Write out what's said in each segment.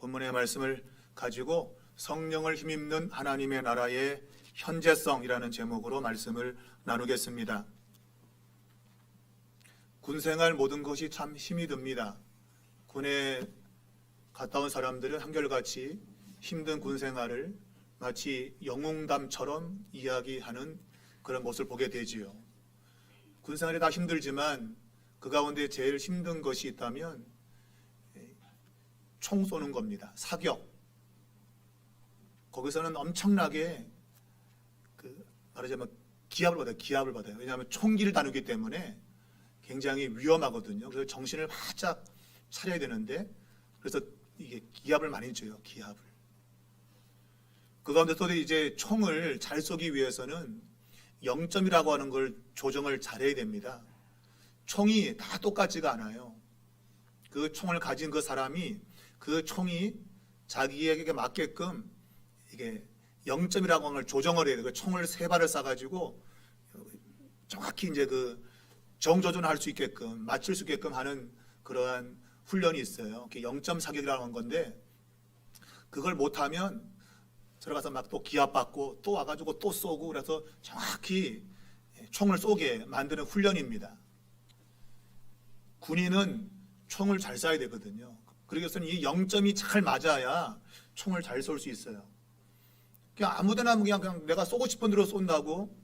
본문의 말씀을 가지고 성령을 힘입는 하나님의 나라의 현재성이라는 제목으로 말씀을 나누겠습니다. 군생활 모든 것이 참 힘이 듭니다. 군에 갔다 온 사람들은 한결같이 힘든 군생활을 마치 영웅담처럼 이야기하는 그런 모습을 보게 되지요. 군생활이 다 힘들지만 그 가운데 제일 힘든 것이 있다면 총 쏘는 겁니다. 사격. 거기서는 엄청나게 말하자면 기압을 받아요. 왜냐하면 총기를 다루기 때문에 굉장히 위험하거든요. 그래서 정신을 바짝 차려야 되는데, 그래서 이게 기압을 많이 줘요. 기압을. 그 가운데 또 이제 총을 잘 쏘기 위해서는 0점이라고 하는 걸 조정을 잘해야 됩니다. 총이 다 똑같지가 않아요. 그 총을 가진 그 사람이 그 총이 자기에게 맞게끔 이게 0점이라고 하는 걸 조정을 해야 돼요. 그 총을 3발을 쏴가지고 정확히 이제 그 정조준할 수 있게끔 맞출 수 있게끔 하는 그러한 훈련이 있어요. 0점 사격이라는 건데, 그걸 못하면 들어가서 막 또 기압받고 또 와가지고 또 쏘고, 그래서 정확히 총을 쏘게 만드는 훈련입니다. 군인은 총을 잘 쏴야 되거든요. 그래서 이 0점이 잘 맞아야 총을 잘 쏠 수 있어요. 그냥 아무데나 그냥 내가 쏘고 싶은 대로 쏜다고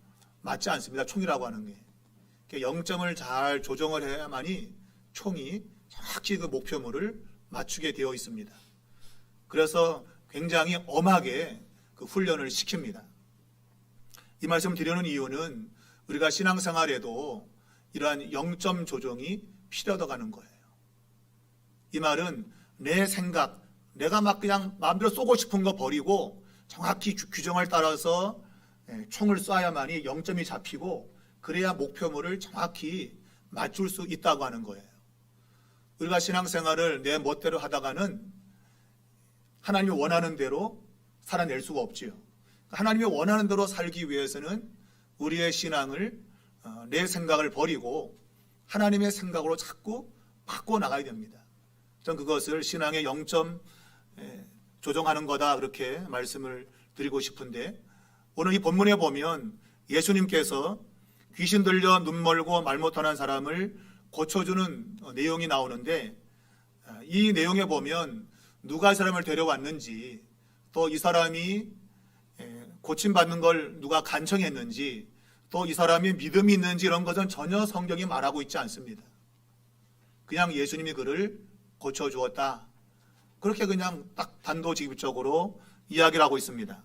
맞지 않습니다. 총이라고 하는 게. 0점을 잘 조정을 해야만이 총이 정확히 그 목표물을 맞추게 되어 있습니다. 그래서 굉장히 엄하게 그 훈련을 시킵니다. 이 말씀 드리는 이유는 우리가 신앙생활에도 이러한 0점 조정이 필요하다고 하는 거예요. 이 말은 내 생각, 내가 막 그냥 마음대로 쏘고 싶은 거 버리고 정확히 규정을 따라서 총을 쏴야만이 0점이 잡히고, 그래야 목표물을 정확히 맞출 수 있다고 하는 거예요. 우리가 신앙생활을 내 멋대로 하다가는 하나님이 원하는 대로 살아낼 수가 없지요. 하나님이 원하는 대로 살기 위해서는 우리의 신앙을 내 생각을 버리고 하나님의 생각으로 자꾸 바꿔 나가야 됩니다. 전 그것을 신앙의 0점 조정하는 거다, 그렇게 말씀을 드리고 싶은데, 오늘 이 본문에 보면 예수님께서 귀신 들려 눈 멀고 말 못하는 사람을 고쳐주는 내용이 나오는데, 이 내용에 보면 누가 이 사람을 데려왔는지, 또 이 사람이 고침받는 걸 누가 간청했는지, 또 이 사람이 믿음이 있는지 이런 것은 전혀 성경이 말하고 있지 않습니다. 그냥 예수님이 그를 고쳐주었다, 그렇게 그냥 딱 단도직입적으로 이야기를 하고 있습니다.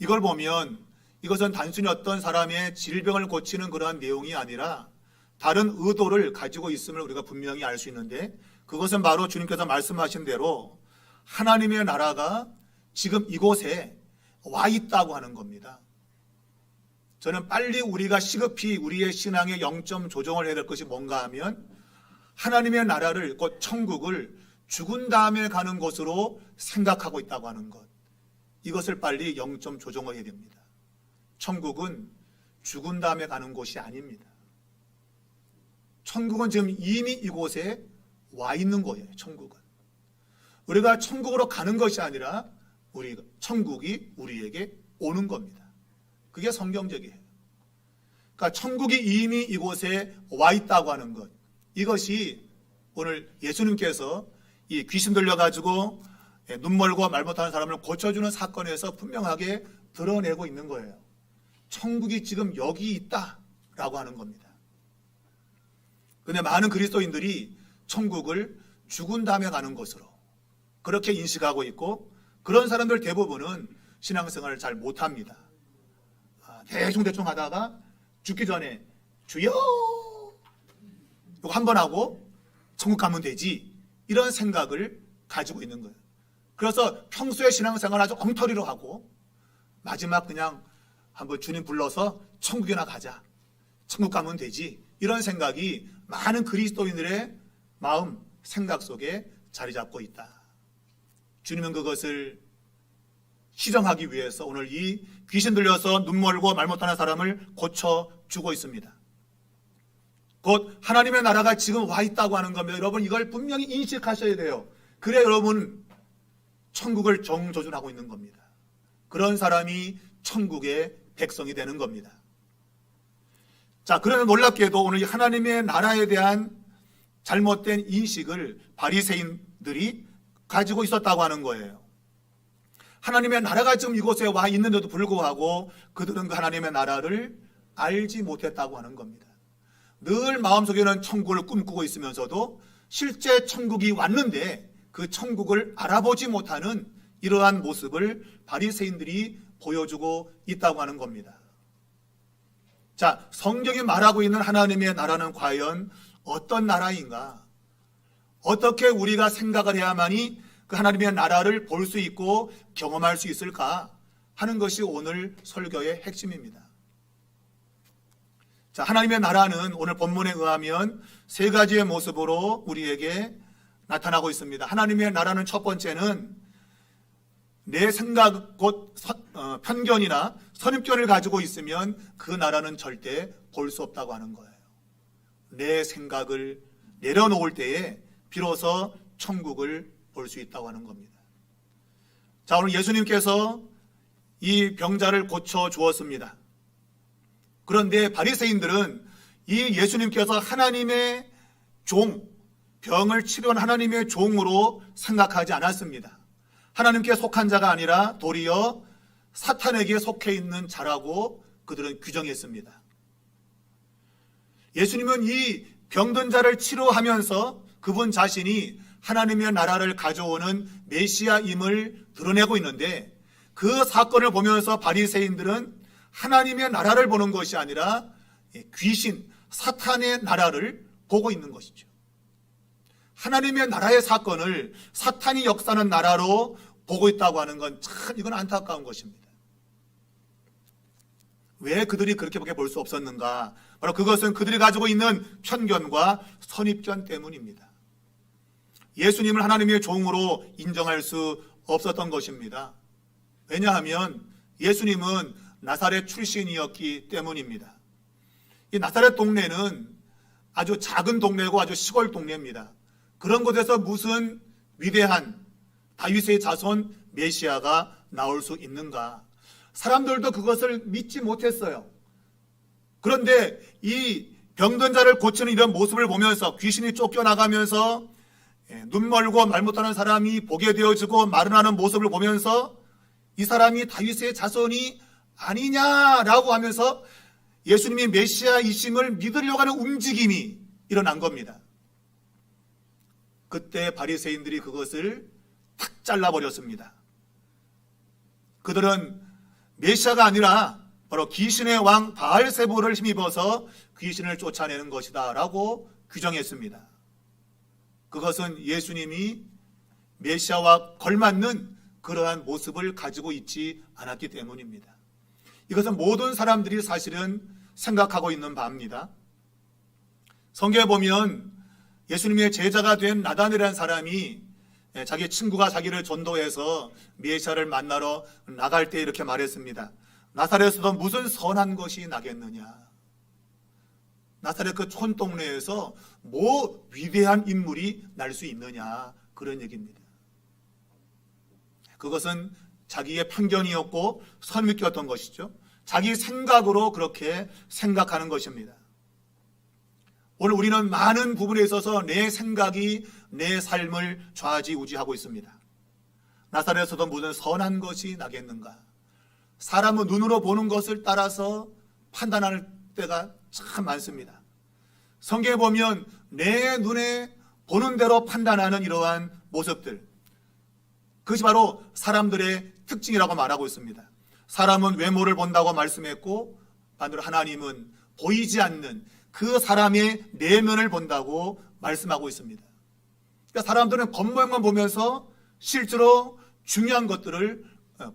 이걸 보면 이것은 단순히 어떤 사람의 질병을 고치는 그러한 내용이 아니라 다른 의도를 가지고 있음을 우리가 분명히 알 수 있는데, 그것은 바로 주님께서 말씀하신 대로 하나님의 나라가 지금 이곳에 와 있다고 하는 겁니다. 저는 빨리 우리가 시급히 우리의 신앙의 0점 조정을 해야 될 것이 뭔가 하면, 하나님의 나라를, 곧 천국을 죽은 다음에 가는 곳으로 생각하고 있다고 하는 것, 이것을 빨리 0점 조정을 해야 됩니다. 천국은 죽은 다음에 가는 곳이 아닙니다. 천국은 지금 이미 이곳에 와 있는 거예요. 천국은 우리가 천국으로 가는 것이 아니라 천국이 우리에게 오는 겁니다. 그게 성경적이에요. 그러니까 천국이 이미 이곳에 와 있다고 하는 것, 이것이 오늘 예수님께서 이 귀신 들려가지고 눈 멀고 말 못하는 사람을 고쳐주는 사건에서 분명하게 드러내고 있는 거예요. 천국이 지금 여기 있다라고 하는 겁니다. 그런데 많은 그리스도인들이 천국을 죽은 다음에 가는 곳으로 그렇게 인식하고 있고, 그런 사람들 대부분은 신앙생활을 잘 못합니다. 대충 하다가 죽기 전에 주여 이거 한 번 하고 천국 가면 되지, 이런 생각을 가지고 있는 거예요. 그래서 평소에 신앙생활 아주 엉터리로 하고 마지막 그냥 한번 주님 불러서 천국이나 가자, 천국 가면 되지, 이런 생각이 많은 그리스도인들의 마음, 생각 속에 자리 잡고 있다. 주님은 그것을 시정하기 위해서 오늘 이 귀신 들려서 눈 멀고 말 못하는 사람을 고쳐주고 있습니다. 곧 하나님의 나라가 지금 와 있다고 하는 겁니다. 여러분, 이걸 분명히 인식하셔야 돼요. 그래 여러분 천국을 정조준하고 있는 겁니다. 그런 사람이 천국의 백성이 되는 겁니다. 자, 그러나 놀랍게도 오늘 하나님의 나라에 대한 잘못된 인식을 바리새인들이 가지고 있었다고 하는 거예요. 하나님의 나라가 지금 이곳에 와 있는데도 불구하고 그들은 그 하나님의 나라를 알지 못했다고 하는 겁니다. 늘 마음속에는 천국을 꿈꾸고 있으면서도 실제 천국이 왔는데 그 천국을 알아보지 못하는 이러한 모습을 바리새인들이 보여주고 있다고 하는 겁니다. 자, 성경이 말하고 있는 하나님의 나라는 과연 어떤 나라인가? 어떻게 우리가 생각을 해야만이 그 하나님의 나라를 볼 수 있고 경험할 수 있을까 하는 것이 오늘 설교의 핵심입니다. 자, 하나님의 나라는 오늘 본문에 의하면 세 가지의 모습으로 우리에게 나타나고 있습니다. 하나님의 나라는 첫 번째는 내 생각 곧 편견이나 선입견을 가지고 있으면 그 나라는 절대 볼 수 없다고 하는 거예요. 내 생각을 내려놓을 때에 비로소 천국을 볼 수 있다고 하는 겁니다. 자, 오늘 예수님께서 이 병자를 고쳐 주었습니다. 그런데 바리새인들은 이 예수님께서 하나님의 종, 병을 치료한 하나님의 종으로 생각하지 않았습니다. 하나님께 속한 자가 아니라 도리어 사탄에게 속해 있는 자라고 그들은 규정했습니다. 예수님은 이 병든 자를 치료하면서 그분 자신이 하나님의 나라를 가져오는 메시아임을 드러내고 있는데 그 사건을 보면서 바리새인들은 하나님의 나라를 보는 것이 아니라 귀신, 사탄의 나라를 보고 있는 것이죠. 하나님의 나라의 사건을 사탄이 역사하는 나라로 보고 있다고 하는 건 참 이건 안타까운 것입니다. 왜 그들이 그렇게밖에 볼 수 없었는가? 바로 그것은 그들이 가지고 있는 편견과 선입견 때문입니다. 예수님을 하나님의 종으로 인정할 수 없었던 것입니다. 왜냐하면 예수님은 나사렛 출신이었기 때문입니다. 이 나사렛 동네는 아주 작은 동네고 아주 시골 동네입니다. 그런 곳에서 무슨 위대한 다윗의 자손 메시아가 나올 수 있는가? 사람들도 그것을 믿지 못했어요. 그런데 이 병든 자를 고치는 이런 모습을 보면서 귀신이 쫓겨나가면서 눈 멀고 말 못하는 사람이 보게 되어지고 말을 하는 모습을 보면서 이 사람이 다윗의 자손이 아니냐라고 하면서 예수님이 메시아이심을 믿으려고 하는 움직임이 일어난 겁니다. 그때 바리새인들이 그것을 탁 잘라버렸습니다. 그들은 메시아가 아니라 바로 귀신의 왕 바알세불을 힘입어서 귀신을 쫓아내는 것이다 라고 규정했습니다. 그것은 예수님이 메시아와 걸맞는 그러한 모습을 가지고 있지 않았기 때문입니다. 이것은 모든 사람들이 사실은 생각하고 있는 바입니다. 성경에 보면 예수님의 제자가 된 나다넬이라는 사람이 자기 친구가 자기를 전도해서 메시아를 만나러 나갈 때 이렇게 말했습니다. 나사렛에서 무슨 선한 것이 나겠느냐? 나사렛 그 촌동네에서 뭐 위대한 인물이 날 수 있느냐? 그런 얘기입니다. 그것은 자기의 편견이었고 선입견이었던 것이죠. 자기 생각으로 그렇게 생각하는 것입니다. 오늘 우리는 많은 부분에 있어서 내 생각이 내 삶을 좌지우지하고 있습니다. 나사렛에서도 무슨 선한 것이 나겠는가? 사람은 눈으로 보는 것을 따라서 판단할 때가 참 많습니다. 성경에 보면 내 눈에 보는 대로 판단하는 이러한 모습들, 그것이 바로 사람들의 특징이라고 말하고 있습니다. 사람은 외모를 본다고 말씀했고 반대로 하나님은 보이지 않는 그 사람의 내면을 본다고 말씀하고 있습니다. 그러니까 사람들은 겉모양만 보면서 실제로 중요한 것들을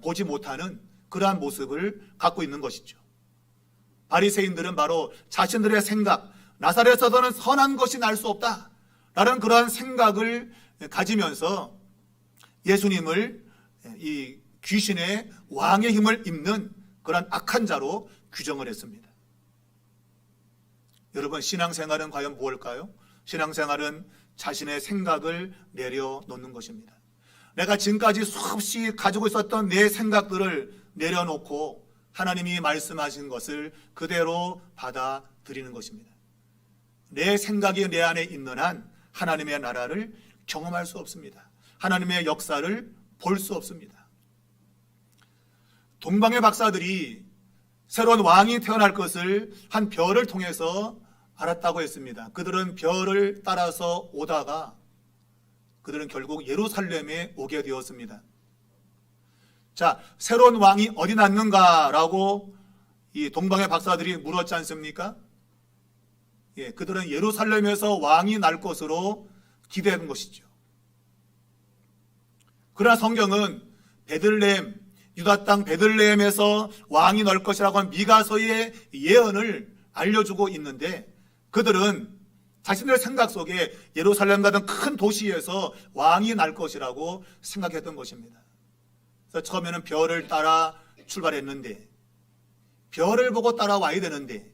보지 못하는 그러한 모습을 갖고 있는 것이죠. 바리새인들은 바로 자신들의 생각, 나사렛에서는 선한 것이 날 수 없다라는 그러한 생각을 가지면서 예수님을 이 귀신의 왕의 힘을 입는 그러한 악한 자로 규정을 했습니다. 여러분, 신앙생활은 과연 무엇일까요? 신앙생활은 자신의 생각을 내려놓는 것입니다. 내가 지금까지 수없이 가지고 있었던 내 생각들을 내려놓고 하나님이 말씀하신 것을 그대로 받아들이는 것입니다. 내 생각이 내 안에 있는 한 하나님의 나라를 경험할 수 없습니다. 하나님의 역사를 볼 수 없습니다. 동방의 박사들이 새로운 왕이 태어날 것을 한 별을 통해서 알았다고 했습니다. 그들은 별을 따라서 오다가 그들은 결국 예루살렘에 오게 되었습니다. 자, 새로운 왕이 어디 났는가라고 이 동방의 박사들이 물었지 않습니까? 예, 그들은 예루살렘에서 왕이 날 것으로 기대한 것이죠. 그러나 성경은 베들레헴, 유다 땅 베들레헴에서 왕이 날 것이라고 하는 미가서의 예언을 알려주고 있는데 그들은 자신들의 생각 속에 예루살렘 같은 큰 도시에서 왕이 날 것이라고 생각했던 것입니다. 그래서 처음에는 별을 따라 출발했는데 별을 보고 따라와야 되는데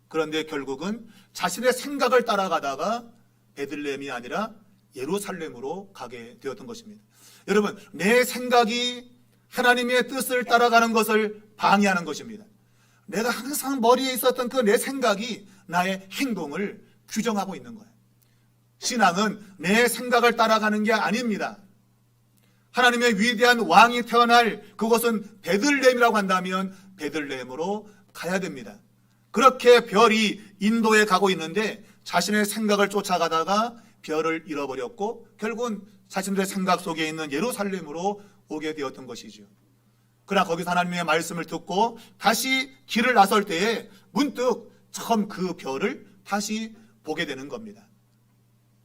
그런데 결국은 자신의 생각을 따라가다가 베들레헴이 아니라 예루살렘으로 가게 되었던 것입니다. 여러분, 내 생각이 하나님의 뜻을 따라가는 것을 방해하는 것입니다. 내가 항상 머리에 있었던 그 내 생각이 나의 행동을 규정하고 있는 거예요. 신앙은 내 생각을 따라가는 게 아닙니다. 하나님의 위대한 왕이 태어날 그곳은 베들레헴이라고 한다면 베들레헴으로 가야 됩니다. 그렇게 별이 인도에 가고 있는데 자신의 생각을 쫓아가다가 별을 잃어버렸고 결국은 자신들의 생각 속에 있는 예루살렘으로 오게 되었던 것이죠. 그러나 거기서 하나님의 말씀을 듣고 다시 길을 나설 때에 문득 처음 그 별을 다시 보게 되는 겁니다.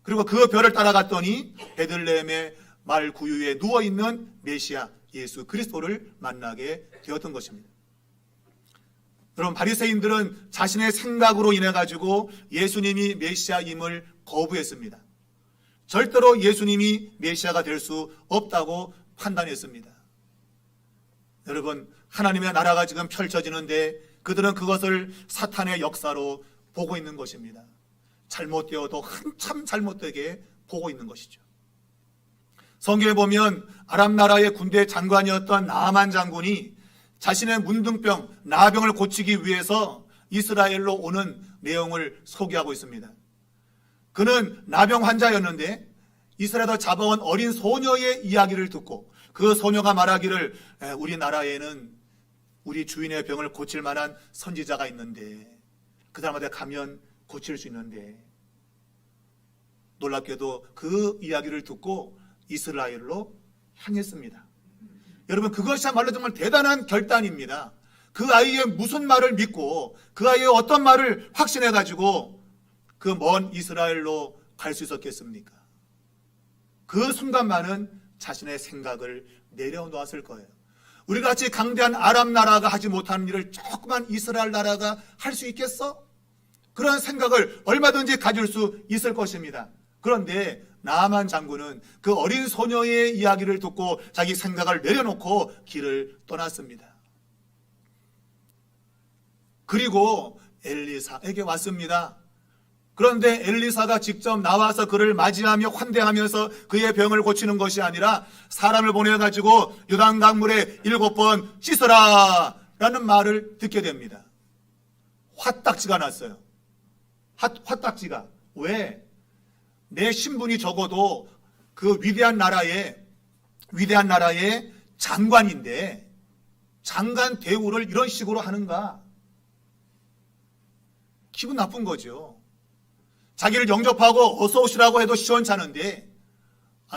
그리고 그 별을 따라갔더니 베들레헴의 말 구유에 누워있는 메시아 예수 그리스도를 만나게 되었던 것입니다. 여러분, 바리새인들은 자신의 생각으로 인해 가지고 예수님이 메시아임을 거부했습니다. 절대로 예수님이 메시아가 될 수 없다고 판단했습니다. 여러분, 하나님의 나라가 지금 펼쳐지는데 그들은 그것을 사탄의 역사로 보고 있는 것입니다. 잘못되어도 한참 잘못되게 보고 있는 것이죠. 성경에 보면 아람 나라의 군대 장관이었던 나아만 장군이 자신의 문둥병, 나병을 고치기 위해서 이스라엘로 오는 내용을 소개하고 있습니다. 그는 나병 환자였는데 이스라엘에서 잡아온 어린 소녀의 이야기를 듣고 그 소녀가 말하기를 우리나라에는 우리 주인의 병을 고칠 만한 선지자가 있는데 그 사람한테 가면 고칠 수 있는데 놀랍게도 그 이야기를 듣고 이스라엘로 향했습니다. 여러분, 그것이야말로 정말 대단한 결단입니다. 그 아이의 무슨 말을 믿고 그 아이의 어떤 말을 확신해 가지고 그 먼 이스라엘로 갈 수 있었겠습니까? 그 순간만은 자신의 생각을 내려놓았을 거예요. 우리 같이 강대한 아람 나라가 하지 못하는 일을 조그만 이스라엘 나라가 할 수 있겠어? 그런 생각을 얼마든지 가질 수 있을 것입니다. 그런데 나아만 장군은 그 어린 소녀의 이야기를 듣고 자기 생각을 내려놓고 길을 떠났습니다. 그리고 엘리사에게 왔습니다. 그런데 엘리사가 직접 나와서 그를 맞이하며 환대하면서 그의 병을 고치는 것이 아니라 사람을 보내가지고 요단강물에 7번 씻어라 라는 말을 듣게 됩니다. 화딱지가 났어요. 화딱지가. 왜? 내 신분이 적어도 그 위대한 나라의 장관인데 장관 대우를 이런 식으로 하는가? 기분 나쁜 거죠. 자기를 영접하고 어서 오시라고 해도 시원찮은데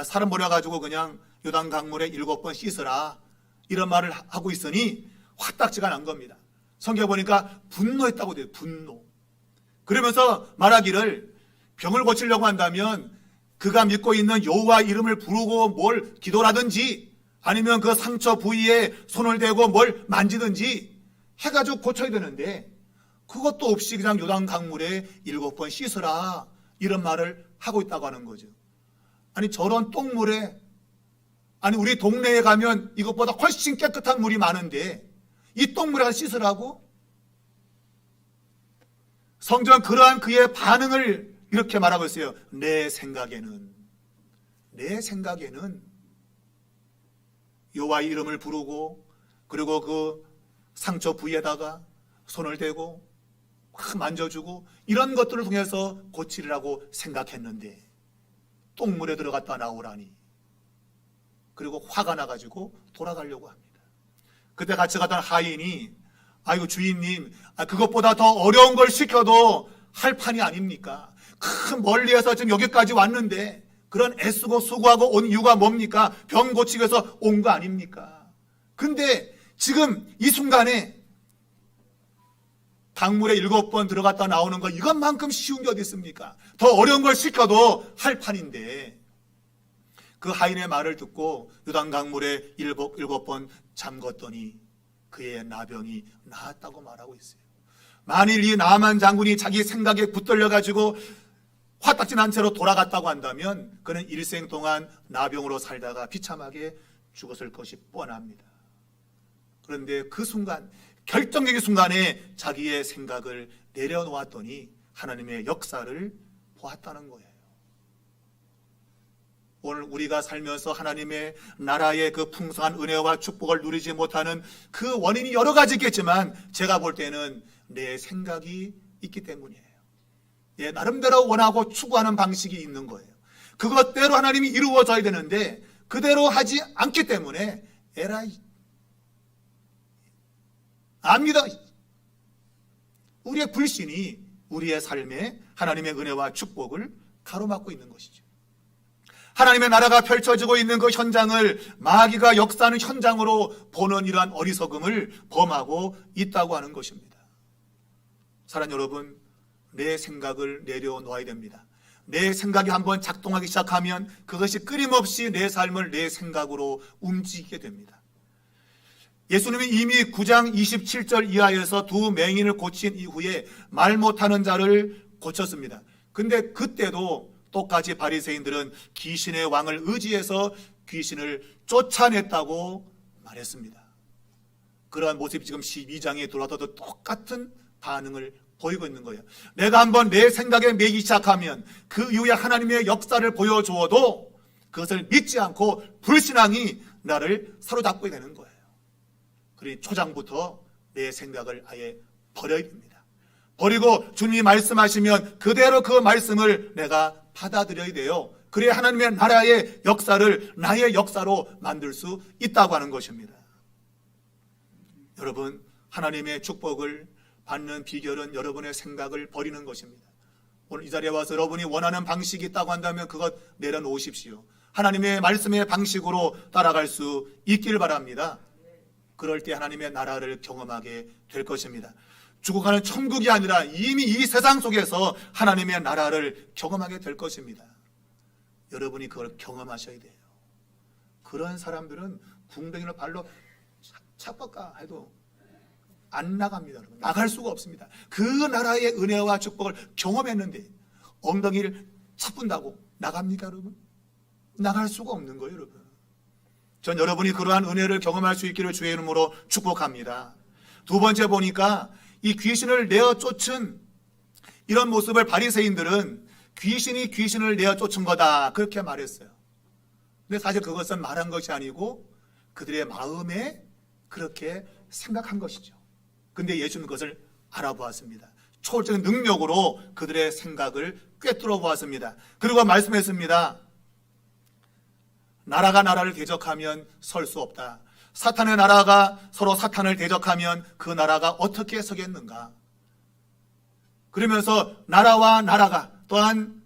사람 보내가지고 그냥 요단강물에 7번 씻으라 이런 말을 하고 있으니 화딱지가 난 겁니다. 성경에 보니까 분노했다고 돼요. 분노. 그러면서 말하기를 병을 고치려고 한다면 그가 믿고 있는 여호와 이름을 부르고 뭘 기도라든지 아니면 그 상처 부위에 손을 대고 뭘 만지든지 해가지고 고쳐야 되는데 그것도 없이 그냥 요단강물에 7번 씻으라 이런 말을 하고 있다고 하는 거죠. 아니 저런 똥물에 아니 우리 동네에 가면 이것보다 훨씬 깨끗한 물이 많은데 이 똥물에 가서 씻으라고? 성경은 그러한 그의 반응을 이렇게 말하고 있어요. 내 생각에는 여호와의 이름을 부르고 그리고 그 상처 부위에다가 손을 대고 막 만져주고 이런 것들을 통해서 고치리라고 생각했는데 똥물에 들어갔다 나오라니. 그리고 화가 나가지고 돌아가려고 합니다. 그때 같이 가던 하인이 아이고 주인님, 그것보다 더 어려운 걸 시켜도 할 판이 아닙니까? 큰 멀리에서 지금 여기까지 왔는데 그런 애쓰고 수고하고 온 이유가 뭡니까? 병 고치기 위해서 온 거 아닙니까? 근데 지금 이 순간에 강물에 7번 들어갔다 나오는 거 이것만큼 쉬운 게 어디 있습니까? 더 어려운 걸 시켜도 할 판인데 그 하인의 말을 듣고 요단 강물에 7번 잠궜더니 그의 나병이 나았다고 말하고 있어요. 만일 이 나만 장군이 자기 생각에 붙들려 가지고 화딱지 난 채로 돌아갔다고 한다면 그는 일생 동안 나병으로 살다가 비참하게 죽었을 것이 뻔합니다. 그런데 그 순간, 결정적인 순간에 자기의 생각을 내려놓았더니 하나님의 역사를 보았다는 거예요. 오늘 우리가 살면서 하나님의 나라의 그 풍성한 은혜와 축복을 누리지 못하는 그 원인이 여러 가지 있겠지만 제가 볼 때는 내 생각이 있기 때문이에요. 예, 나름대로 원하고 추구하는 방식이 있는 거예요. 그것대로 하나님이 이루어져야 되는데 그대로 하지 않기 때문에 에라이 압니다. 우리의 불신이 우리의 삶에 하나님의 은혜와 축복을 가로막고 있는 것이죠. 하나님의 나라가 펼쳐지고 있는 그 현장을 마귀가 역사하는 현장으로 보는 이러한 어리석음을 범하고 있다고 하는 것입니다. 사랑하는 여러분, 내 생각을 내려놓아야 됩니다. 내 생각이 한번 작동하기 시작하면 그것이 끊임없이 내 삶을 내 생각으로 움직이게 됩니다. 예수님이 이미 9장 27절 이하에서 두 맹인을 고친 이후에 말 못하는 자를 고쳤습니다. 근데 그때도 똑같이 바리새인들은 귀신의 왕을 의지해서 귀신을 쫓아냈다고 말했습니다. 그러한 모습이 지금 12장에 들어와도 똑같은 반응을 보이고 있는 거예요. 내가 한번 내 생각에 매기 시작하면 그 이후에 하나님의 역사를 보여주어도 그것을 믿지 않고 불신앙이 나를 사로잡고 되는 거예요. 그러니 초장부터 내 생각을 아예 버려야 됩니다. 버리고 주님이 말씀하시면 그대로 그 말씀을 내가 받아들여야 돼요. 그래야 하나님의 나라의 역사를 나의 역사로 만들 수 있다고 하는 것입니다. 여러분, 하나님의 축복을 받는 비결은 여러분의 생각을 버리는 것입니다. 오늘 이 자리에 와서 여러분이 원하는 방식이 있다고 한다면 그것 내려놓으십시오. 하나님의 말씀의 방식으로 따라갈 수 있기를 바랍니다. 그럴 때 하나님의 나라를 경험하게 될 것입니다. 죽어가는 천국이 아니라 이미 이 세상 속에서 하나님의 나라를 경험하게 될 것입니다. 여러분이 그걸 경험하셔야 돼요. 그런 사람들은 궁뎅이를 발로 차뻑가 해도 안 나갑니다. 여러분. 나갈 수가 없습니다. 그 나라의 은혜와 축복을 경험했는데 엉덩이를 차푼다고 나갑니까, 여러분? 나갈 수가 없는 거예요, 여러분. 전 여러분이 그러한 은혜를 경험할 수 있기를 주의 이름으로 축복합니다. 두 번째 보니까 이 귀신을 내어 쫓은 이런 모습을 바리새인들은 귀신이 귀신을 내어 쫓은 거다 그렇게 말했어요. 근데 사실 그것은 말한 것이 아니고 그들의 마음에 그렇게 생각한 것이죠. 근데 예수는 그것을 알아보았습니다. 초월적인 능력으로 그들의 생각을 꿰뚫어 보았습니다. 그리고 말씀했습니다. 나라가 나라를 대적하면 설 수 없다. 사탄의 나라가 서로 사탄을 대적하면 그 나라가 어떻게 서겠는가. 그러면서 나라와 나라가 또한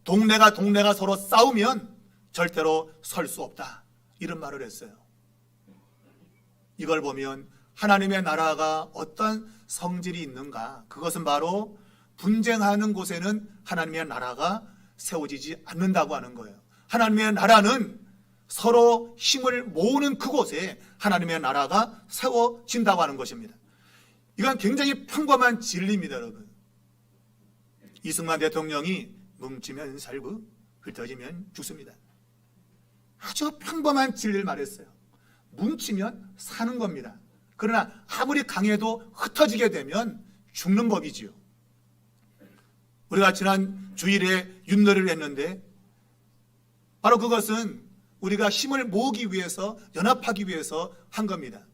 동네가 서로 싸우면 절대로 설 수 없다. 이런 말을 했어요. 이걸 보면 하나님의 나라가 어떤 성질이 있는가. 그것은 바로 분쟁하는 곳에는 하나님의 나라가 세워지지 않는다고 하는 거예요. 하나님의 나라는 서로 힘을 모으는 그곳에 하나님의 나라가 세워진다고 하는 것입니다. 이건 굉장히 평범한 진리입니다, 여러분. 이승만 대통령이 뭉치면 살고 흩어지면 죽습니다. 아주 평범한 진리를 말했어요. 뭉치면 사는 겁니다. 그러나 아무리 강해도 흩어지게 되면 죽는 법이지요. 우리가 지난 주일에 윷놀이를 했는데 바로 그것은 우리가 힘을 모으기 위해서, 연합하기 위해서 한 겁니다.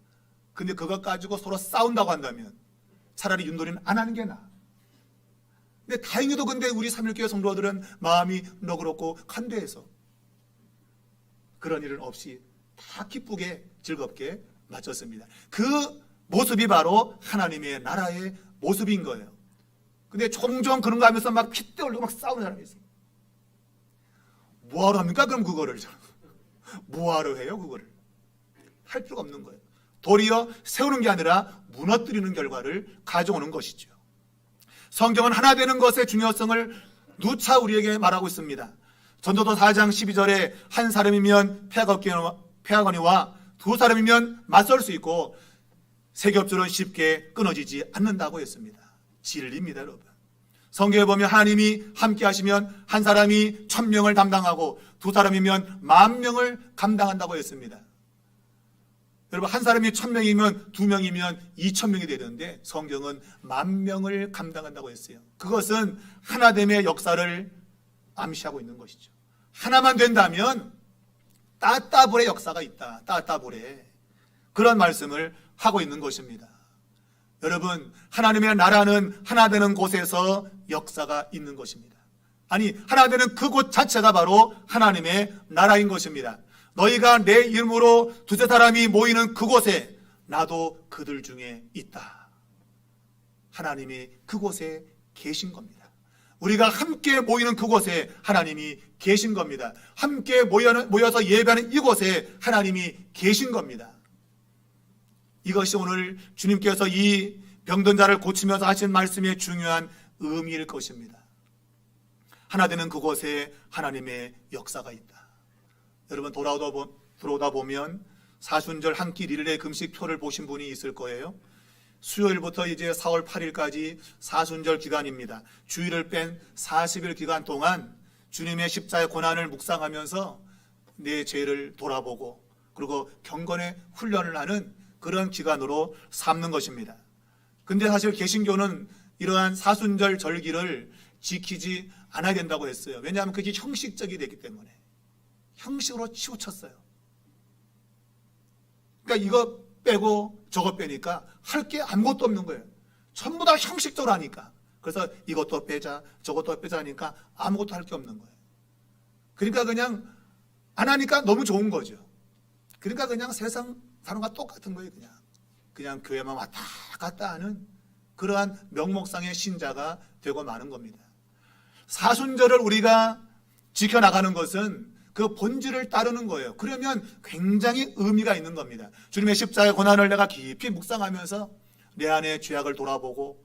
근데 그것 가지고 서로 싸운다고 한다면 차라리 윷놀이는 안 하는 게 나아. 근데 다행히도 근데 우리 삼일교회 성도들은 마음이 너그럽고 간대해서 그런 일은 없이 다 기쁘게 즐겁게 마쳤습니다. 그 모습이 바로 하나님의 나라의 모습인 거예요. 근데 종종 그런 거 하면서 막 핏대 올리고 막 싸우는 사람이 있어요. 뭐하러 합니까? 그럼 그거를 뭐하러 해요? 그거를 할 필요가 없는 거예요. 도리어 세우는 게 아니라 무너뜨리는 결과를 가져오는 것이죠. 성경은 하나 되는 것의 중요성을 누차 우리에게 말하고 있습니다. 전도서 4장 12절에 한 사람이면 폐하거니와 두 사람이면 맞설 수 있고 세 겹줄은 쉽게 끊어지지 않는다고 했습니다. 진리입니다, 여러분. 성경에 보면 하나님이 함께 하시면 한 사람이 1000명을 담당하고 두 사람이면 10,000명을 감당한다고 했습니다. 여러분, 한 사람이 1000명이면 2명이면 2000명이 되는데 성경은 10,000명을 감당한다고 했어요. 그것은 하나됨의 역사를 암시하고 있는 것이죠. 하나만 된다면 따따불의 역사가 있다. 따따불의 그런 말씀을 하고 있는 것입니다. 여러분, 하나님의 나라는 하나 되는 곳에서 역사가 있는 것입니다. 아니, 하나 되는 그곳 자체가 바로 하나님의 나라인 것입니다. 너희가 내 이름으로 두세 사람이 모이는 그곳에 나도 그들 중에 있다. 하나님이 그곳에 계신 겁니다. 우리가 함께 모이는 그곳에 하나님이 계신 겁니다. 함께 모여서 예배하는 이곳에 하나님이 계신 겁니다. 이것이 오늘 주님께서 이 병든 자를 고치면서 하신 말씀의 중요한 의미일 것입니다. 하나 되는 그곳에 하나님의 역사가 있다. 여러분, 돌아오다 보면 사순절 한 끼 릴레이 금식표를 보신 분이 있을 거예요. 수요일부터 이제 4월 8일까지 사순절 기간입니다. 주일을 뺀 40일 기간 동안 주님의 십자의 고난을 묵상하면서 내 죄를 돌아보고 그리고 경건의 훈련을 하는 그런 기간으로 삼는 것입니다. 근데 사실 개신교는 이러한 사순절 절기를 지키지 않아야 된다고 했어요. 왜냐하면 그게 형식적이 되기 때문에. 형식으로 치우쳤어요. 그러니까 이거 빼고 저거 빼니까 할 게 아무것도 없는 거예요. 전부 다 형식적으로 하니까. 그래서 이것도 빼자 저것도 빼자 하니까 아무것도 할 게 없는 거예요. 그러니까 그냥 안 하니까 너무 좋은 거죠. 그러니까 그냥 세상 사람과 똑같은 거예요. 그냥 교회만 왔다 갔다 하는 그러한 명목상의 신자가 되고 마는 겁니다. 사순절을 우리가 지켜나가는 것은 그 본질을 따르는 거예요. 그러면 굉장히 의미가 있는 겁니다. 주님의 십자가의 고난을 내가 깊이 묵상하면서 내 안의 죄악을 돌아보고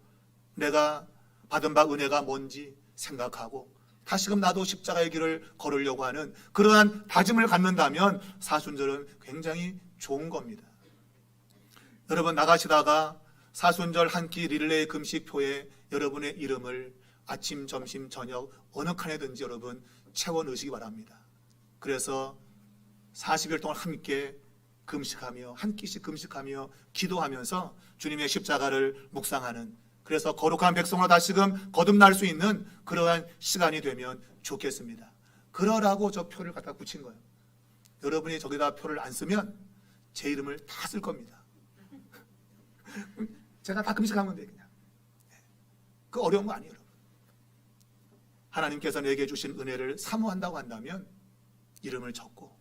내가 받은 바 은혜가 뭔지 생각하고 다시금 나도 십자가의 길을 걸으려고 하는 그러한 다짐을 갖는다면 사순절은 굉장히 좋은 겁니다. 여러분, 나가시다가 사순절 한 끼 릴레이 금식표에 여러분의 이름을 아침, 점심, 저녁 어느 칸에든지 여러분 채워 넣으시기 바랍니다. 그래서 40일 동안 함께 금식하며 한 끼씩 금식하며 기도하면서 주님의 십자가를 묵상하는, 그래서 거룩한 백성으로 다시금 거듭날 수 있는 그러한 시간이 되면 좋겠습니다. 그러라고 저 표를 갖다 붙인 거예요. 여러분이 저기다 표를 안 쓰면 제 이름을 다 쓸 겁니다. 제가 다 금식하면 돼요. 그냥. 그 어려운 거 아니에요. 여러분. 하나님께서 내게 주신 은혜를 사모한다고 한다면 이름을 적고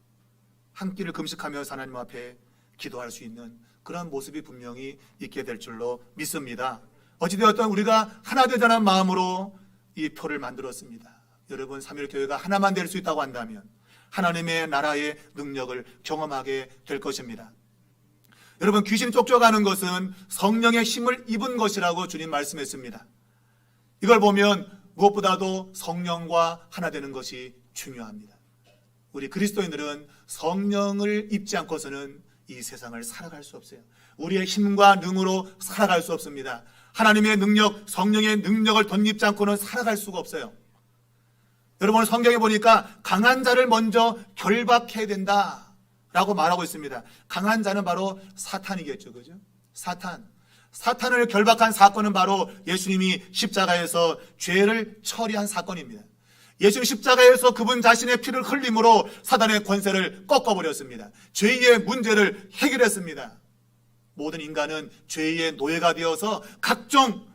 한 끼를 금식하면서 하나님 앞에 기도할 수 있는 그런 모습이 분명히 있게 될 줄로 믿습니다. 어찌되었든 우리가 하나 되자는 마음으로 이 표를 만들었습니다. 여러분, 삼일교회가 하나만 될 수 있다고 한다면 하나님의 나라의 능력을 경험하게 될 것입니다. 여러분, 귀신 쫓겨가는 것은 성령의 힘을 입은 것이라고 주님 말씀했습니다. 이걸 보면 무엇보다도 성령과 하나 되는 것이 중요합니다. 우리 그리스도인들은 성령을 입지 않고서는 이 세상을 살아갈 수 없어요. 우리의 힘과 능으로 살아갈 수 없습니다. 하나님의 능력, 성령의 능력을 덧입지 않고는 살아갈 수가 없어요. 여러분, 성경에 보니까 강한 자를 먼저 결박해야 된다라고 말하고 있습니다. 강한 자는 바로 사탄이겠죠, 그죠? 사탄. 사탄을 결박한 사건은 바로 예수님이 십자가에서 죄를 처리한 사건입니다. 예수님 십자가에서 그분 자신의 피를 흘림으로 사단의 권세를 꺾어버렸습니다. 죄의 문제를 해결했습니다. 모든 인간은 죄의 노예가 되어서 각종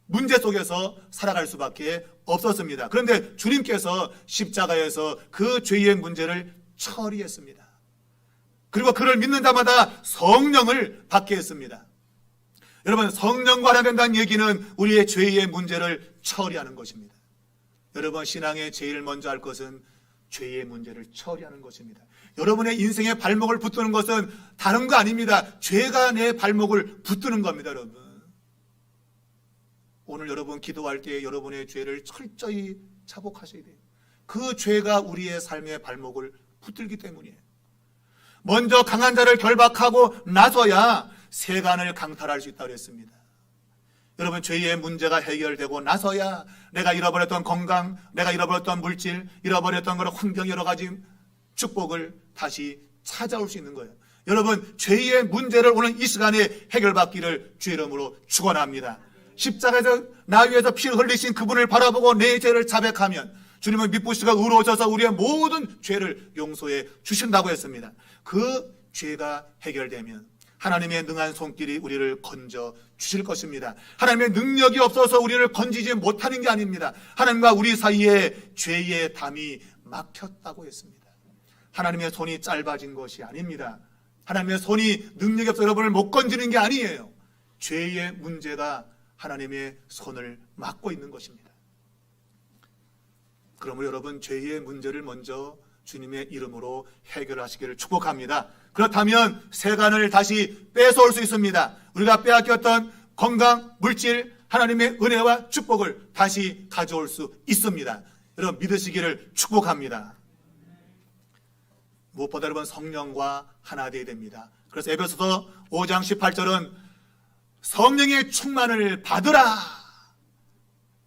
문제 속에서 살아갈 수밖에 없었습니다. 그런데 주님께서 십자가에서 그 죄의 문제를 처리했습니다. 그리고 그를 믿는 자마다 성령을 받게 했습니다. 여러분, 성령과 하나 된다는 얘기는 우리의 죄의 문제를 처리하는 것입니다. 여러분, 신앙의 제일 먼저 할 것은 죄의 문제를 처리하는 것입니다. 여러분의 인생의 발목을 붙드는 것은 다른 거 아닙니다. 죄가 내 발목을 붙드는 겁니다. 여러분, 오늘 여러분 기도할 때 여러분의 죄를 철저히 자복하셔야 돼요. 그 죄가 우리의 삶의 발목을 붙들기 때문이에요. 먼저 강한 자를 결박하고 나서야 세간을 강탈할 수 있다고 했습니다. 여러분, 죄의 문제가 해결되고 나서야 내가 잃어버렸던 건강, 내가 잃어버렸던 물질, 잃어버렸던 그런 환경, 여러 가지 축복을 다시 찾아올 수 있는 거예요. 여러분, 죄의 문제를 오늘 이 시간에 해결받기를 주의 이름으로 축원합니다. 십자가에서 나 위에서 피를 흘리신 그분을 바라보고 내 죄를 자백하면 주님은 미쁘시고 의로우셔서 우리의 모든 죄를 용서해 주신다고 했습니다. 그 죄가 해결되면 하나님의 능한 손길이 우리를 건져 주실 것입니다. 하나님의 능력이 없어서 우리를 건지지 못하는 게 아닙니다. 하나님과 우리 사이에 죄의 담이 막혔다고 했습니다. 하나님의 손이 짧아진 것이 아닙니다. 하나님의 손이 능력이 없어서 여러분을 못 건지는 게 아니에요. 죄의 문제가 하나님의 손을 막고 있는 것입니다. 그러므로 여러분, 죄의 문제를 먼저 주님의 이름으로 해결하시기를 축복합니다. 그렇다면 세간을 다시 뺏어올 수 있습니다. 우리가 빼앗겼던 건강, 물질, 하나님의 은혜와 축복을 다시 가져올 수 있습니다. 여러분, 믿으시기를 축복합니다. 무엇보다 여러분, 성령과 하나 되어야 됩니다. 그래서 에베소서 5장 18절은 성령의 충만을 받으라.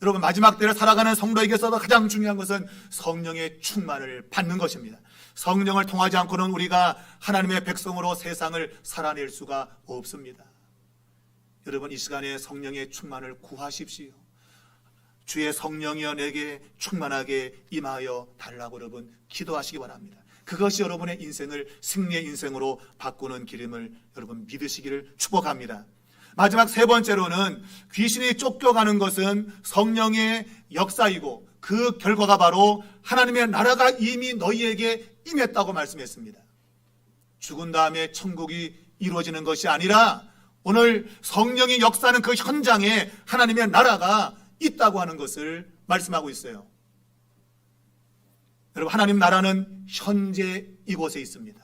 여러분, 마지막 때를 살아가는 성도에게서도 가장 중요한 것은 성령의 충만을 받는 것입니다. 성령을 통하지 않고는 우리가 하나님의 백성으로 세상을 살아낼 수가 없습니다. 여러분, 이 시간에 성령의 충만을 구하십시오. 주의 성령이여 내게 충만하게 임하여 달라고 여러분 기도하시기 바랍니다. 그것이 여러분의 인생을 승리의 인생으로 바꾸는 길임을 여러분 믿으시기를 축복합니다. 마지막 세 번째로는 귀신이 쫓겨가는 것은 성령의 역사이고 그 결과가 바로 하나님의 나라가 이미 너희에게 임했다고 말씀했습니다. 죽은 다음에 천국이 이루어지는 것이 아니라 오늘 성령의 역사는 그 현장에 하나님의 나라가 있다고 하는 것을 말씀하고 있어요. 여러분, 하나님 나라는 현재 이곳에 있습니다.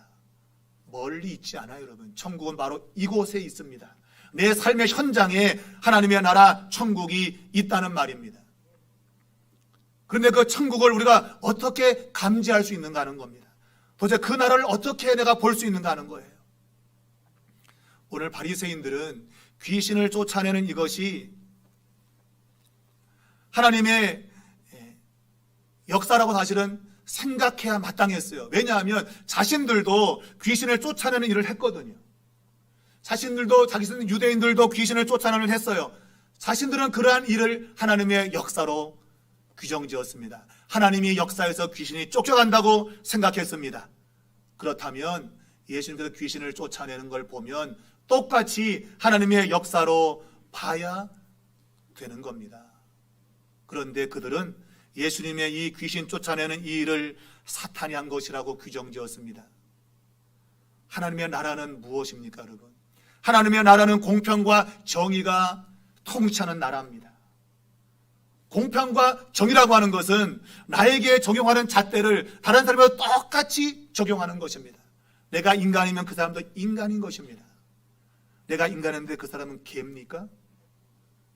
멀리 있지 않아요. 여러분, 천국은 바로 이곳에 있습니다. 내 삶의 현장에 하나님의 나라 천국이 있다는 말입니다. 그런데 그 천국을 우리가 어떻게 감지할 수 있는가 하는 겁니다. 도대체 그 나라를 어떻게 내가 볼 수 있는가 하는 거예요. 오늘 바리새인들은 귀신을 쫓아내는 이것이 하나님의 역사라고 사실은 생각해야 마땅했어요. 왜냐하면 자신들도 귀신을 쫓아내는 일을 했거든요. 자신들도, 자기는 유대인들도 귀신을 쫓아내는 했어요. 자신들은 그러한 일을 하나님의 역사로 규정지었습니다. 하나님이 역사에서 귀신이 쫓겨간다고 생각했습니다. 그렇다면 예수님께서 귀신을 쫓아내는 걸 보면 똑같이 하나님의 역사로 봐야 되는 겁니다. 그런데 그들은 예수님의 이 귀신 쫓아내는 이 일을 사탄이 한 것이라고 규정지었습니다. 하나님의 나라는 무엇입니까, 여러분? 하나님의 나라는 공평과 정의가 통치하는 나라입니다. 공평과 정의라고 하는 것은 나에게 적용하는 잣대를 다른 사람과 똑같이 적용하는 것입니다. 내가 인간이면 그 사람도 인간인 것입니다. 내가 인간인데 그 사람은 개입니까?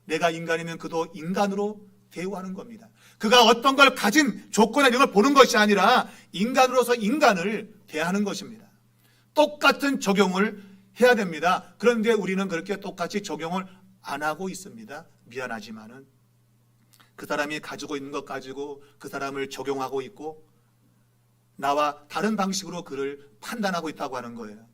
내가 인간이면 그도 인간으로 대우하는 겁니다. 그가 어떤 걸 가진 조건이나 이런 걸 보는 것이 아니라 인간으로서 인간을 대하는 것입니다. 똑같은 적용을 해야 됩니다. 그런데 우리는 그렇게 똑같이 적용을 안 하고 있습니다. 미안하지만은 그 사람이 가지고 있는 것 가지고 그 사람을 적용하고 있고 나와 다른 방식으로 그를 판단하고 있다고 하는 거예요.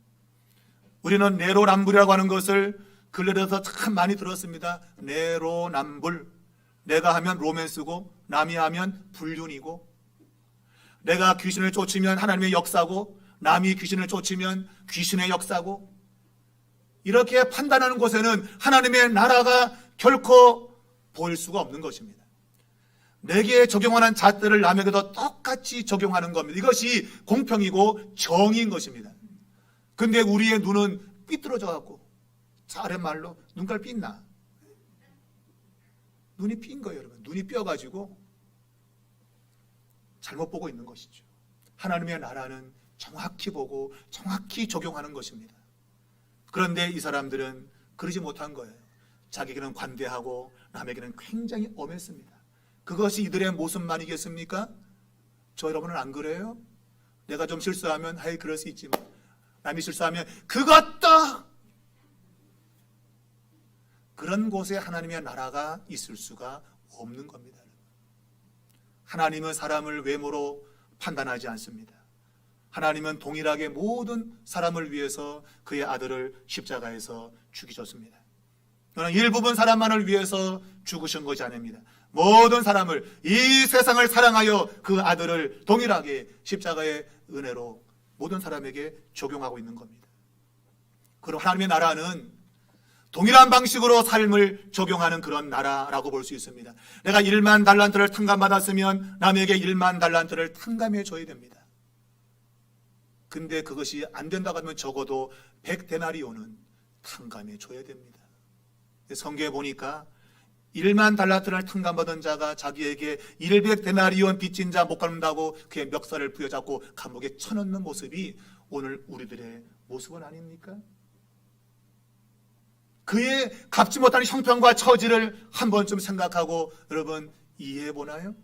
우리는 내로남불이라고 하는 것을 근래 들어서 참 많이 들었습니다. 내로남불. 내가 하면 로맨스고 남이 하면 불륜이고, 내가 귀신을 쫓으면 하나님의 역사고 남이 귀신을 쫓으면 귀신의 역사고, 이렇게 판단하는 곳에는 하나님의 나라가 결코 보일 수가 없는 것입니다. 내게 적용하는 잣들을 남에게도 똑같이 적용하는 겁니다. 이것이 공평이고 정의인 것입니다. 근데 우리의 눈은 삐뚤어져 갖고, 다른 말로 눈깔 삔나, 눈이 삔 거예요. 여러분, 눈이 삐어가지고 잘못 보고 있는 것이죠. 하나님의 나라는 정확히 보고 정확히 적용하는 것입니다. 그런데 이 사람들은 그러지 못한 거예요. 자기에게는 관대하고 남에게는 굉장히 엄했습니다. 그것이 이들의 모습만이겠습니까? 저 여러분은 안 그래요? 내가 좀 실수하면 아이 그럴 수 있지만, 남이 실수하면 그것도, 그런 곳에 하나님의 나라가 있을 수가 없는 겁니다. 하나님은 사람을 외모로 판단하지 않습니다. 하나님은 동일하게 모든 사람을 위해서 그의 아들을 십자가에서 죽이셨습니다. 그러나 일부분 사람만을 위해서 죽으신 것이 아닙니다. 모든 사람을, 이 세상을 사랑하여 그 아들을 동일하게 십자가의 은혜로 모든 사람에게 적용하고 있는 겁니다. 그럼 하나님의 나라는 동일한 방식으로 삶을 적용하는 그런 나라라고 볼 수 있습니다. 내가 1만 달란트를 탕감받았으면 남에게 1만 달란트를 탕감해 줘야 됩니다. 근데 그것이 안 된다고 하면 적어도 100데나리온은 탕감해 줘야 됩니다. 성경에 보니까 1만 달란트를 탕감받은 자가 자기에게 100데나리온 빚진 자 못 갚는다고 그의 멱살을 부여잡고 감옥에 쳐넣는 모습이 오늘 우리들의 모습은 아닙니까? 그의 갚지 못하는 형편과 처지를 한 번쯤 생각하고 여러분 이해해 보나요?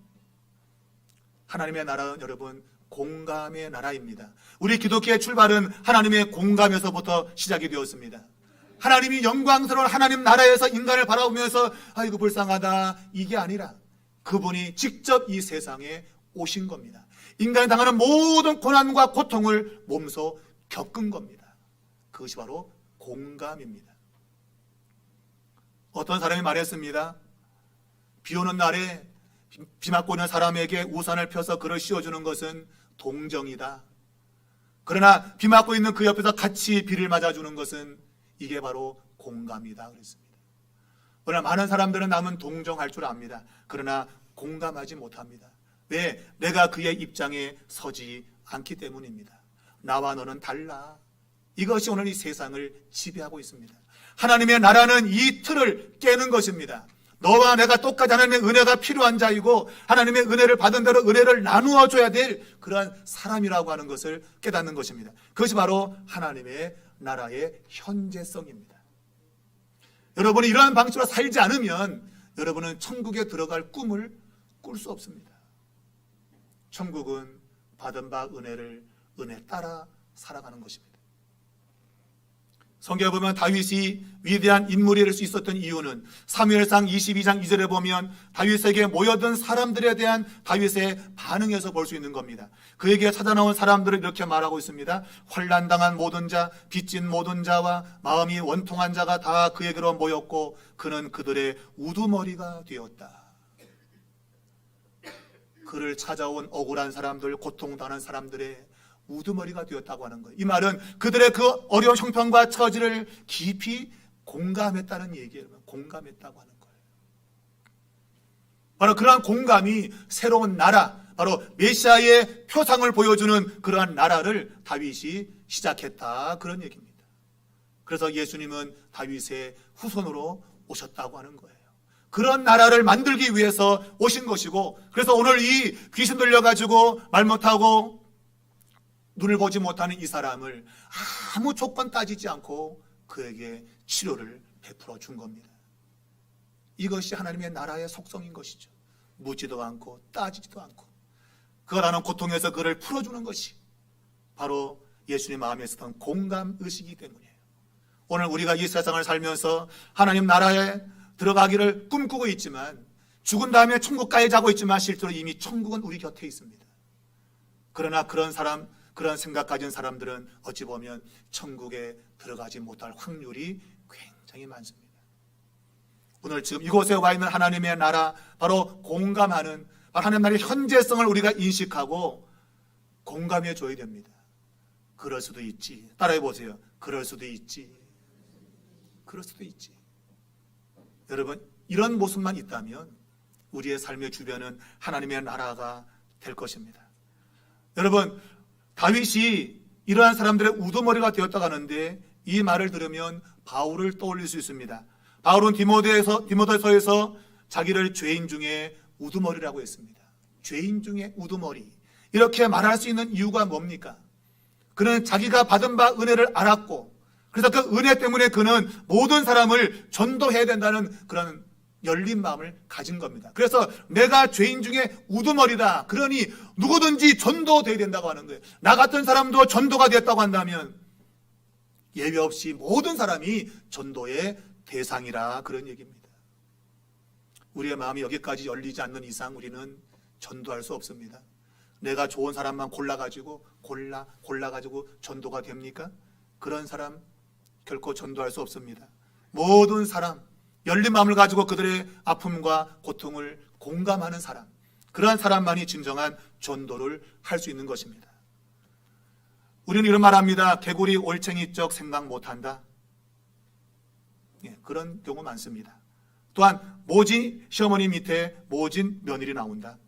하나님의 나라는 여러분 공감의 나라입니다. 우리 기독교의 출발은 하나님의 공감에서부터 시작이 되었습니다. 하나님이 영광스러운 하나님 나라에서 인간을 바라보면서 아이고 불쌍하다, 이게 아니라 그분이 직접 이 세상에 오신 겁니다. 인간이 당하는 모든 고난과 고통을 몸소 겪은 겁니다. 그것이 바로 공감입니다. 어떤 사람이 말했습니다. 비 오는 날에 비 맞고 있는 사람에게 우산을 펴서 그를 씌워주는 것은 동정이다. 그러나 비 맞고 있는 그 옆에서 같이 비를 맞아주는 것은 이게 바로 공감이다 그랬습니다. 그러나 많은 사람들은 남은 동정할 줄 압니다. 그러나 공감하지 못합니다. 왜? 내가 그의 입장에 서지 않기 때문입니다. 나와 너는 달라. 이것이 오늘 이 세상을 지배하고 있습니다. 하나님의 나라는 이 틀을 깨는 것입니다. 너와 내가 똑같이 하나님의 은혜가 필요한 자이고 하나님의 은혜를 받은 대로 은혜를 나누어 줘야 될 그러한 사람이라고 하는 것을 깨닫는 것입니다. 그것이 바로 하나님의 나라의 현재성입니다. 여러분이 이러한 방식으로 살지 않으면 여러분은 천국에 들어갈 꿈을 꿀 수 없습니다. 천국은 받은 바 은혜를 은혜 따라 살아가는 것입니다. 성경에 보면 다윗이 위대한 인물이 될 수 있었던 이유는 사무엘상 22장 2절에 보면 다윗에게 모여든 사람들에 대한 다윗의 반응에서 볼 수 있는 겁니다. 그에게 찾아나온 사람들을 이렇게 말하고 있습니다. 환난당한 모든 자, 빚진 모든 자와 마음이 원통한 자가 다 그에게로 모였고 그는 그들의 우두머리가 되었다. 그를 찾아온 억울한 사람들, 고통당하는 사람들의 우두머리가 되었다고 하는 거예요. 이 말은 그들의 그 어려운 형편과 처지를 깊이 공감했다는 얘기예요. 공감했다고 하는 거예요. 바로 그러한 공감이 새로운 나라, 바로 메시아의 표상을 보여주는 그러한 나라를 다윗이 시작했다, 그런 얘기입니다. 그래서 예수님은 다윗의 후손으로 오셨다고 하는 거예요. 그런 나라를 만들기 위해서 오신 것이고, 그래서 오늘 이 귀신 들려가지고 말 못하고 눈을 보지 못하는 이 사람을 아무 조건 따지지 않고 그에게 치료를 베풀어 준 겁니다. 이것이 하나님의 나라의 속성인 것이죠. 묻지도 않고 따지지도 않고 그가 나는 고통에서 그를 풀어주는 것이 바로 예수님 마음에 있었던 공감의식이기 때문이에요. 오늘 우리가 이 세상을 살면서 하나님 나라에 들어가기를 꿈꾸고 있지만 죽은 다음에 천국 가에 자고 있지만 실제로 이미 천국은 우리 곁에 있습니다. 그러나 그런 생각 가진 사람들은 어찌 보면 천국에 들어가지 못할 확률이 굉장히 많습니다. 오늘 지금 이곳에 와 있는 하나님의 나라, 바로 공감하는, 바로 하나님 나라의 현재성을 우리가 인식하고 공감해 줘야 됩니다. 그럴 수도 있지. 따라해 보세요. 그럴 수도 있지. 그럴 수도 있지. 여러분, 이런 모습만 있다면 우리의 삶의 주변은 하나님의 나라가 될 것입니다. 여러분, 다윗이 이러한 사람들의 우두머리가 되었다고 하는데 이 말을 들으면 바울을 떠올릴 수 있습니다. 바울은 디모데서에서 자기를 죄인 중에 우두머리라고 했습니다. 죄인 중에 우두머리. 이렇게 말할 수 있는 이유가 뭡니까? 그는 자기가 받은 바 은혜를 알았고, 그래서 그 은혜 때문에 그는 모든 사람을 전도해야 된다는 그런 열린 마음을 가진 겁니다. 그래서 내가 죄인 중에 우두머리다. 그러니 누구든지 전도돼야 된다고 하는 거예요. 나 같은 사람도 전도가 됐다고 한다면 예외 없이 모든 사람이 전도의 대상이라, 그런 얘기입니다. 우리의 마음이 여기까지 열리지 않는 이상 우리는 전도할 수 없습니다. 내가 좋은 사람만 골라가지고 전도가 됩니까? 그런 사람 결코 전도할 수 없습니다. 모든 사람, 열린 마음을 가지고 그들의 아픔과 고통을 공감하는 사람, 그러한 사람만이 진정한 전도를 할 수 있는 것입니다. 우리는 이런 말합니다. 개구리 올챙이적 생각 못한다. 그런 경우 많습니다. 또한 모진 시어머니 밑에 모진 며느리 나온다.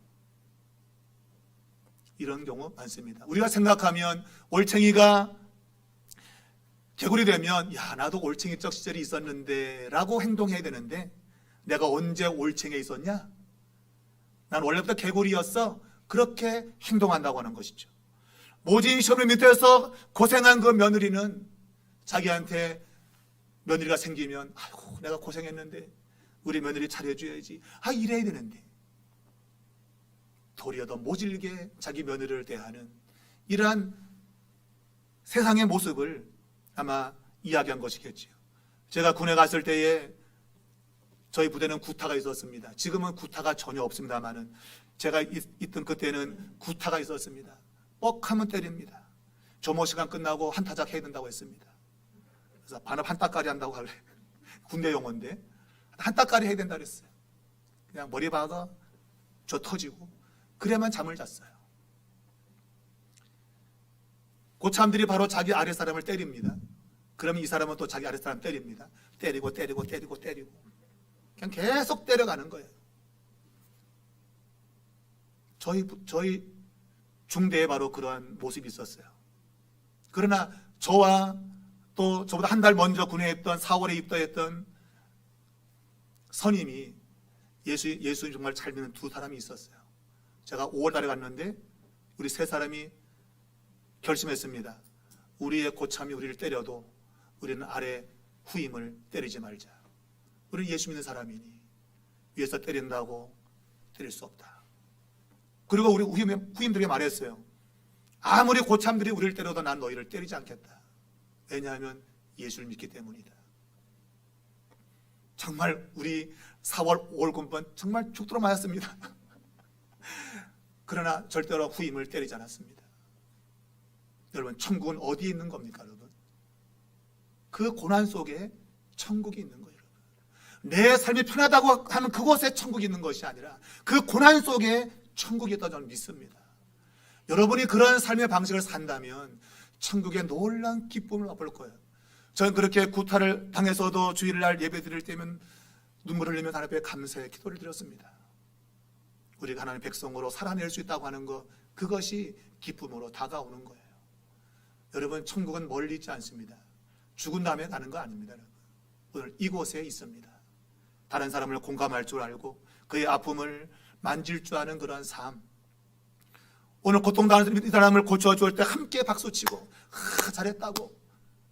이런 경우 많습니다. 우리가 생각하면 올챙이가 개구리 되면 야, 나도 올챙이적 시절이 있었는데 라고 행동해야 되는데, 내가 언제 올챙이에 있었냐? 난 원래부터 개구리였어. 그렇게 행동한다고 하는 것이죠. 모진 시어머니 밑에서 고생한 그 며느리는 자기한테 며느리가 생기면 아이고, 내가 고생했는데 우리 며느리 잘해줘야지. 이래야 되는데 도리어 더 모질게 자기 며느리를 대하는 이러한 세상의 모습을 아마 이야기한 것이겠지요. 제가 군에 갔을 때에 저희 부대는 구타가 있었습니다. 지금은 구타가 전혀 없습니다만은 제가 있던 그때는 구타가 있었습니다. 뻑하면 때립니다. 점호 시간 끝나고 한타작 해야 된다고 했습니다. 그래서 반업 한 따까리 한다고 할래. 군대 용어인데 한 따까리 해야 된다 그랬어요. 그냥 머리 박아 저 터지고 그래야만 잠을 잤어요. 고참들이 바로 자기 아랫사람을 때립니다. 그러면 이 사람은 또 자기 아랫사람 때립니다. 때리고 그냥 계속 때려가는 거예요. 저희 중대에 바로 그러한 모습이 있었어요. 그러나 저와 또 저보다 한 달 먼저 군에 있던 4월에 입대했던 선임이 예수님 정말 잘 믿는 두 사람이 있었어요. 제가 5월 달에 갔는데 우리 세 사람이 결심했습니다. 우리의 고참이 우리를 때려도 우리는 아래 후임을 때리지 말자. 우리는 예수 믿는 사람이니 위에서 때린다고 때릴 수 없다. 그리고 우리 후임들에게 말했어요. 아무리 고참들이 우리를 때려도 난 너희를 때리지 않겠다. 왜냐하면 예수를 믿기 때문이다. 정말 우리 4월 5월 군번 정말 죽도록 맞았습니다. 그러나 절대로 후임을 때리지 않았습니다. 여러분, 천국은 어디에 있는 겁니까, 여러분? 그 고난 속에 천국이 있는 거예요. 내 삶이 편하다고 하는 그곳에 천국이 있는 것이 아니라 그 고난 속에 천국이 있다고 저는 믿습니다. 여러분이 그런 삶의 방식을 산다면 천국의 놀라운 기쁨을 맛볼 거예요. 저는 그렇게 구타를 당해서도 주일날 예배 드릴 때면 눈물을 흘리며 하나님 앞에 감사의 기도를 드렸습니다. 우리가 하나님의 백성으로 살아낼 수 있다고 하는 것, 그것이 기쁨으로 다가오는 거예요. 여러분, 천국은 멀리 있지 않습니다. 죽은 다음에 가는 거 아닙니다. 여러분. 오늘 이곳에 있습니다. 다른 사람을 공감할 줄 알고 그의 아픔을 만질 줄 아는 그런 삶. 오늘 고통당하는 이 사람을 고쳐줄 때 함께 박수치고 잘했다고,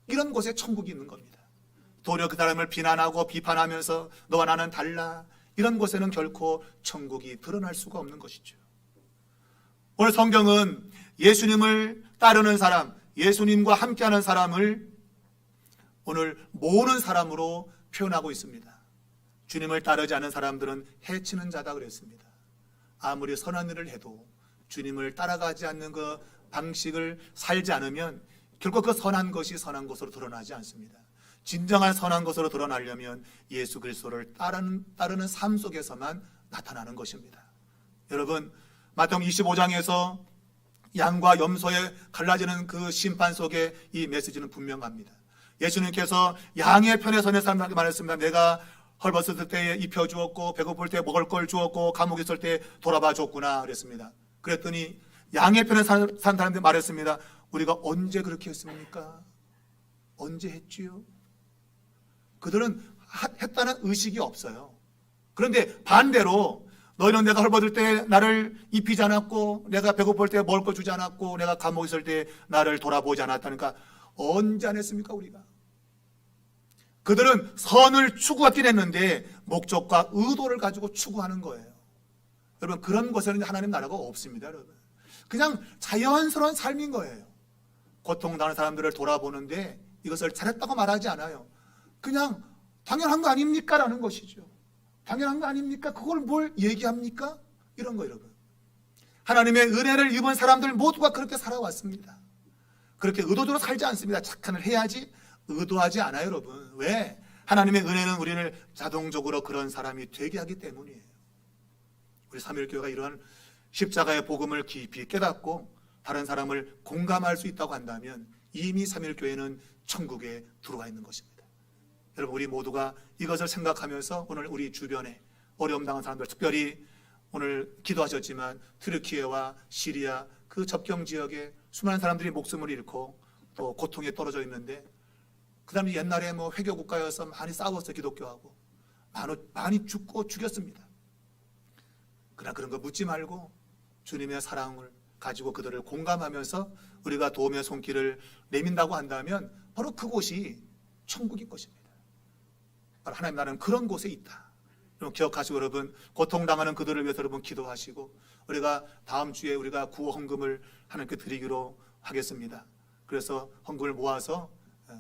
이런 곳에 천국이 있는 겁니다. 도리어 그 사람을 비난하고 비판하면서 너와 나는 달라, 이런 곳에는 결코 천국이 드러날 수가 없는 것이죠. 오늘 성경은 예수님을 따르는 사람, 예수님과 함께하는 사람을 오늘 모으는 사람으로 표현하고 있습니다. 주님을 따르지 않은 사람들은 해치는 자다 그랬습니다. 아무리 선한 일을 해도 주님을 따라가지 않는 그 방식을 살지 않으면 결국 그 선한 것이 선한 것으로 드러나지 않습니다. 진정한 선한 것으로 드러나려면 예수 그리스도를 따르는 삶 속에서만 나타나는 것입니다. 여러분, 마태복음 25장에서 양과 염소의 갈라지는 그 심판 속에 이 메시지는 분명합니다. 예수님께서 양의 편에 서는 사람들에게 말했습니다. 내가 헐벗을 때 입혀주었고 배고플 때 먹을 걸 주었고 감옥에 있을 때 돌아봐 줬구나 그랬습니다. 그랬더니 양의 편에 산 사람들이 말했습니다. 우리가 언제 그렇게 했습니까? 언제 했지요? 그들은 했다는 의식이 없어요. 그런데 반대로 너희는 내가 헐벗을 때 나를 입히지 않았고 내가 배고플 때 먹을 거 주지 않았고 내가 감옥에 있을 때 나를 돌아보지 않았다니까 언제 안 했습니까 우리가? 그들은 선을 추구하긴 했는데 목적과 의도를 가지고 추구하는 거예요. 여러분, 그런 것에는 하나님 나라가 없습니다. 여러분, 그냥 자연스러운 삶인 거예요. 고통당하는 사람들을 돌아보는데 이것을 잘했다고 말하지 않아요. 그냥 당연한 거 아닙니까? 라는 것이죠. 당연한 거 아닙니까? 그걸 뭘 얘기합니까? 이런 거 여러분. 하나님의 은혜를 입은 사람들 모두가 그렇게 살아왔습니다. 그렇게 의도적으로 살지 않습니다. 착한 일 해야지 의도하지 않아요, 여러분. 왜? 하나님의 은혜는 우리를 자동적으로 그런 사람이 되게 하기 때문이에요. 우리 삼일교회가 이러한 십자가의 복음을 깊이 깨닫고 다른 사람을 공감할 수 있다고 한다면 이미 삼일교회는 천국에 들어와 있는 것입니다. 여러분, 우리 모두가 이것을 생각하면서 오늘 우리 주변에 어려움 당한 사람들, 특별히 오늘 기도하셨지만 튀르키예와 시리아 그 접경 지역에 수많은 사람들이 목숨을 잃고 또 고통에 떨어져 있는데, 그 다음에 옛날에 뭐 회교 국가여서 많이 싸웠어요. 기독교하고 많이 죽고 죽였습니다. 그러나 그런 거 묻지 말고 주님의 사랑을 가지고 그들을 공감하면서 우리가 도움의 손길을 내민다고 한다면 바로 그곳이 천국인 것입니다. 바로 하나님 나라는 그런 곳에 있다. 여러분 기억하시고, 여러분 고통당하는 그들을 위해서 여러분 기도하시고, 우리가 다음 주에 우리가 구호 헌금을 하나님께 드리기로 하겠습니다. 그래서 헌금을 모아서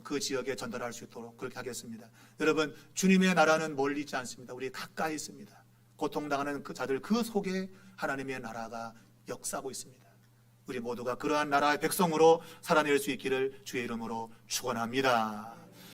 그 지역에 전달할 수 있도록 그렇게 하겠습니다. 여러분, 주님의 나라는 멀리 있지 않습니다. 우리 가까이 있습니다. 고통당하는 그 자들 그 속에 하나님의 나라가 역사하고 있습니다. 우리 모두가 그러한 나라의 백성으로 살아낼 수 있기를 주의 이름으로 축원합니다.